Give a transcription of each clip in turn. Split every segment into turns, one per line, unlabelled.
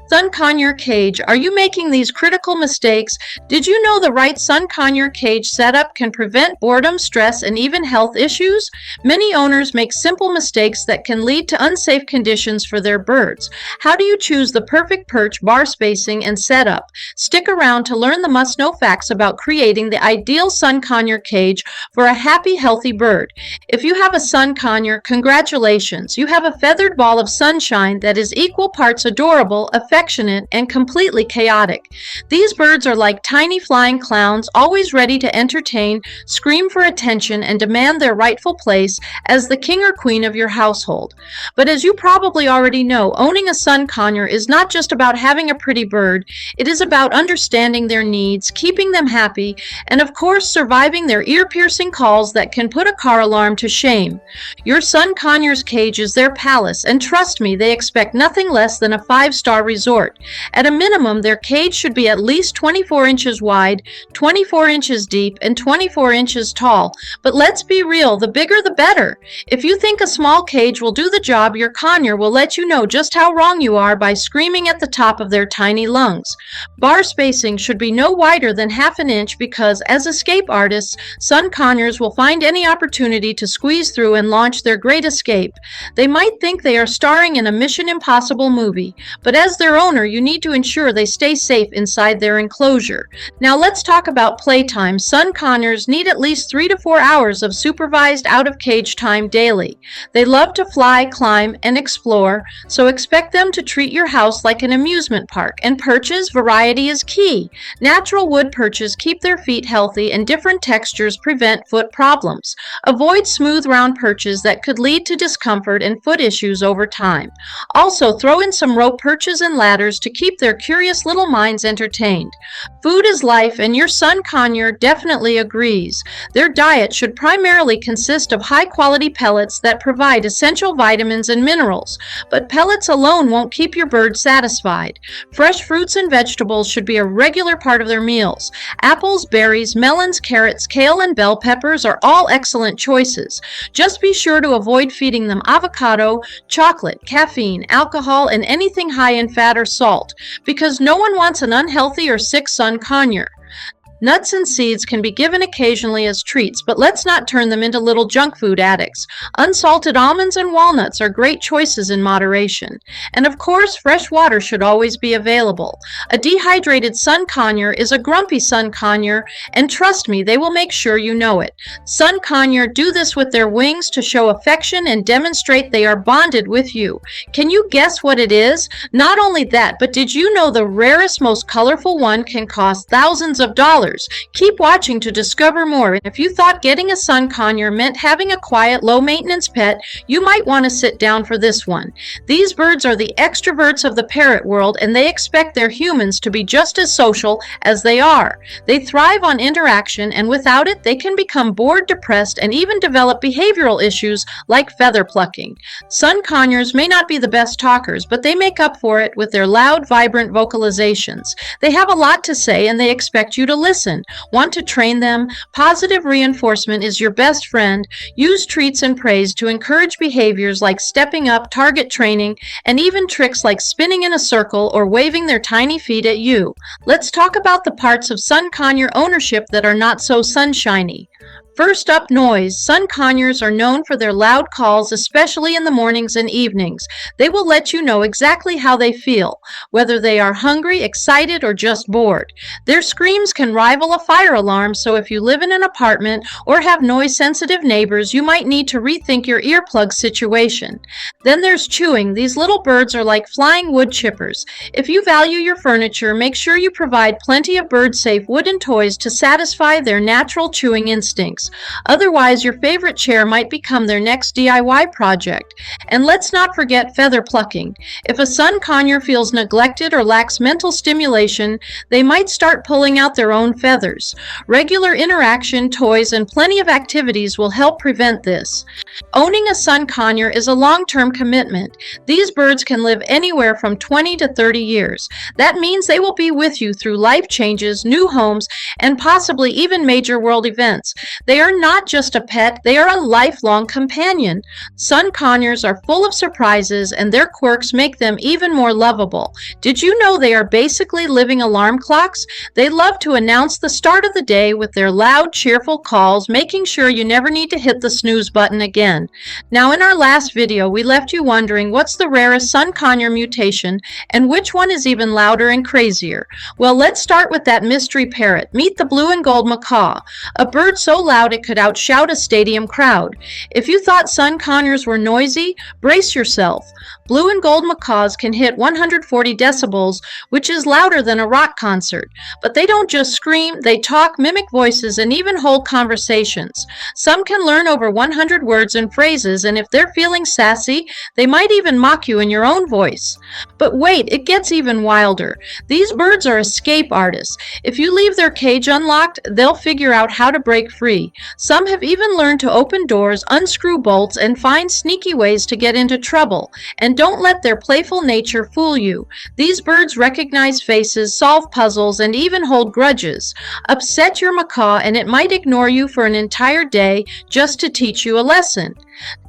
Sun Conure Cage. Are you making these critical mistakes? Did you know the right Sun Conure Cage setup can prevent boredom, stress, and even health issues? Many owners make simple mistakes that can lead to unsafe conditions for their birds. How do you choose the perfect perch, bar spacing, and setup? Stick around to learn the must-know facts about creating the ideal Sun Conure Cage for a happy, healthy bird. If you have a Sun Conure, congratulations! You have a feathered ball of sunshine that is equal parts adorable, affectionate, and completely chaotic. These birds are like tiny flying clowns, always ready to entertain, scream for attention, and demand their rightful place as the king or queen of your household. But as you probably already know, owning a Sun Conure is not just about having a pretty bird. It is about understanding their needs, keeping them happy, and of course surviving their ear-piercing calls that can put a car alarm to shame. Your Sun Conure's cage is their palace, and trust me, they expect nothing less than a 5-star resort. At a minimum, their cage should be at least 24 inches wide, 24 inches deep, and 24 inches tall. But let's be real, the bigger the better. If you think a small cage will do the job, your conure will let you know just how wrong you are by screaming at the top of their tiny lungs. Bar spacing should be no wider than half an inch because, as escape artists, Sun Conures will find any opportunity to squeeze through and launch their great escape. They might think they are starring in a Mission Impossible movie, but as their owner, you need to ensure they stay safe inside their enclosure. Now let's talk about playtime. Sun Conures need at least 3 to 4 hours of supervised out-of-cage time daily. They love to fly, climb, and explore, so expect them to treat your house like an amusement park. And perches, variety is key. Natural wood perches keep their feet healthy, and different textures prevent foot problems. Avoid smooth round perches that could lead to discomfort and foot issues over time. Also, throw in some rope perches and ladders to keep their curious little minds entertained. Food is life, and your Sun Conure definitely agrees. Their diet should primarily consist of high-quality pellets that provide essential vitamins and minerals, but pellets alone won't keep your bird satisfied. Fresh fruits and vegetables should be a regular part of their meals. Apples, berries, melons, carrots, kale, and bell peppers are all excellent choices. Just be sure to avoid feeding them avocado, chocolate, caffeine, alcohol, and anything high in fat or salt, because no one wants an unhealthy or sick Sun Conure. Nuts and seeds can be given occasionally as treats, but let's not turn them into little junk food addicts. Unsalted almonds and walnuts are great choices in moderation. And of course, fresh water should always be available. A dehydrated Sun Conure is a grumpy Sun Conure, and trust me, they will make sure you know it. Sun Conure do this with their wings to show affection and demonstrate they are bonded with you. Can you guess what it is? Not only that, but did you know the rarest, most colorful one can cost thousands of dollars? Keep watching to discover more. And if you thought getting a Sun Conure meant having a quiet, low-maintenance pet, you might want to sit down for this one. These birds are the extroverts of the parrot world, and they expect their humans to be just as social as they are. They thrive on interaction, and without it, they can become bored, depressed, and even develop behavioral issues like feather plucking. Sun Conures may not be the best talkers, but they make up for it with their loud, vibrant vocalizations. They have a lot to say, and they expect you to listen. Want to train them? Positive reinforcement is your best friend. Use treats and praise to encourage behaviors like stepping up, target training, and even tricks like spinning in a circle or waving their tiny feet at you. Let's talk about the parts of Sun Conure ownership that are not so sunshiny. First up, noise. Sun Conures are known for their loud calls, especially in the mornings and evenings. They will let you know exactly how they feel, whether they are hungry, excited, or just bored. Their screams can rival a fire alarm, so if you live in an apartment or have noise-sensitive neighbors, you might need to rethink your earplug situation. Then there's chewing. These little birds are like flying wood chippers. If you value your furniture, make sure you provide plenty of bird-safe wooden toys to satisfy their natural chewing instincts. Otherwise, your favorite chair might become their next DIY project. And let's not forget feather plucking. If a Sun Conure feels neglected or lacks mental stimulation, they might start pulling out their own feathers. Regular interaction, toys, and plenty of activities will help prevent this. Owning a Sun Conure is a long-term commitment. These birds can live anywhere from 20 to 30 years. That means they will be with you through life changes, new homes, and possibly even major world events. They they are not just a pet, they are a lifelong companion. Sun Conures are full of surprises, and their quirks make them even more lovable. Did you know they are basically living alarm clocks? They love to announce the start of the day with their loud, cheerful calls, making sure you never need to hit the snooze button again. Now, in our last video, we left you wondering what's the rarest Sun Conure mutation and which one is even louder and crazier. Well, let's start with that mystery parrot. Meet the blue and gold macaw, a bird so loud it could outshout a stadium crowd. If you thought Sun Conures were noisy, brace yourself. Blue and gold macaws can hit 140 decibels, which is louder than a rock concert. But they don't just scream, they talk, mimic voices, and even hold conversations. Some can learn over 100 words and phrases, and if they're feeling sassy, they might even mock you in your own voice. But wait, it gets even wilder. These birds are escape artists. If you leave their cage unlocked, they'll figure out how to break free. Some have even learned to open doors, unscrew bolts, and find sneaky ways to get into trouble. And don't let their playful nature fool you. These birds recognize faces, solve puzzles, and even hold grudges. Upset your macaw and it might ignore you for an entire day just to teach you a lesson.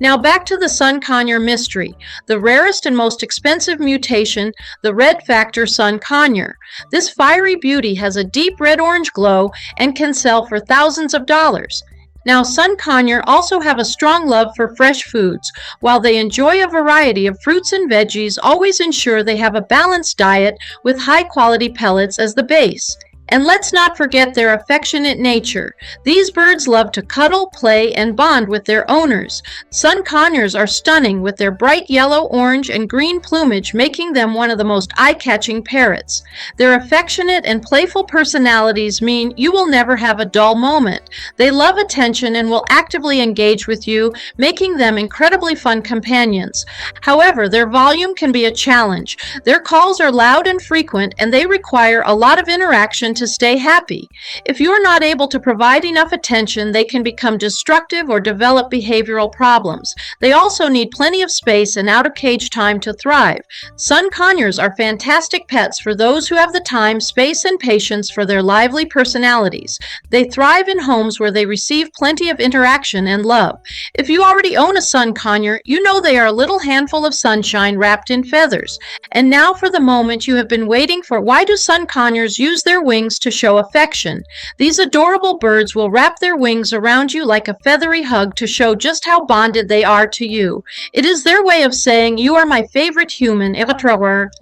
Now back to the Sun Conure mystery. The rarest and most expensive mutation, the red factor Sun Conure. This fiery beauty has a deep red-orange glow and can sell for thousands of dollars. Now, Sun Conure also have a strong love for fresh foods. While they enjoy a variety of fruits and veggies, always ensure they have a balanced diet with high-quality pellets as the base. And let's not forget their affectionate nature. These birds love to cuddle, play, and bond with their owners. Sun Conures are stunning with their bright yellow, orange, and green plumage, making them one of the most eye-catching parrots. Their affectionate and playful personalities mean you will never have a dull moment. They love attention and will actively engage with you, making them incredibly fun companions. However, their volume can be a challenge. Their calls are loud and frequent, and they require a lot of interaction to stay happy. If you are not able to provide enough attention, they can become destructive or develop behavioral problems. They also need plenty of space and out-of-cage time to thrive. Sun Conures are fantastic pets for those who have the time, space, and patience for their lively personalities. They thrive in homes where they receive plenty of interaction and love. If you already own a Sun Conure, you know they are a little handful of sunshine wrapped in feathers. And now for the moment you have been waiting for. Why do Sun Conures use their wings to show affection? These adorable birds will wrap their wings around you like a feathery hug to show just how bonded they are to you. It is their way of saying, "You are my favorite human."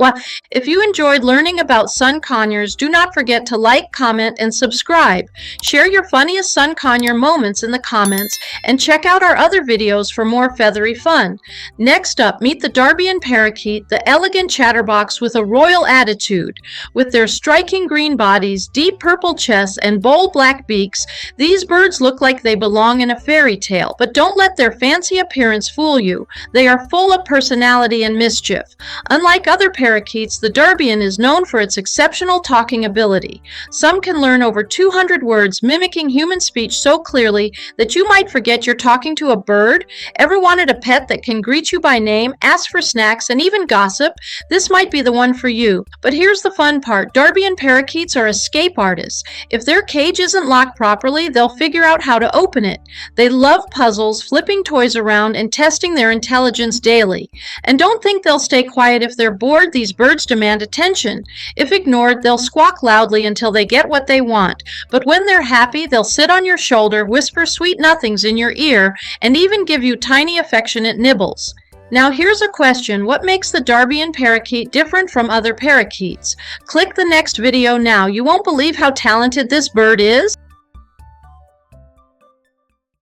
Well, if you enjoyed learning about Sun Conures, do not forget to like, comment, and subscribe. Share your funniest Sun Conure moments in the comments, and check out our other videos for more feathery fun. Next up, meet the Darbian parakeet, the elegant chatterbox with a royal attitude. With their striking green bodies, deep purple chests, and bold black beaks, these birds look like they belong in a fairy tale. But don't let their fancy appearance fool you. They are full of personality and mischief. Unlike other parakeets, the Darbian is known for its exceptional talking ability. Some can learn over 200 words, mimicking human speech so clearly that you might forget you're talking to a bird. Ever wanted a pet that can greet you by name, ask for snacks, and even gossip? This might be the one for you. But here's the fun part. Darbian parakeets are escape artists. If their cage isn't locked properly, they'll figure out how to open it. They love puzzles, flipping toys around, and testing their intelligence daily. And don't think they'll stay quiet if they're bored. These birds demand attention. If ignored, they'll squawk loudly until they get what they want. But when they're happy, they'll sit on your shoulder, whisper sweet nothings in your ear, and even give you tiny affectionate nibbles. Now here's a question. What makes the Darbian parakeet different from other parakeets? Click the next video now. You won't believe how talented this bird is.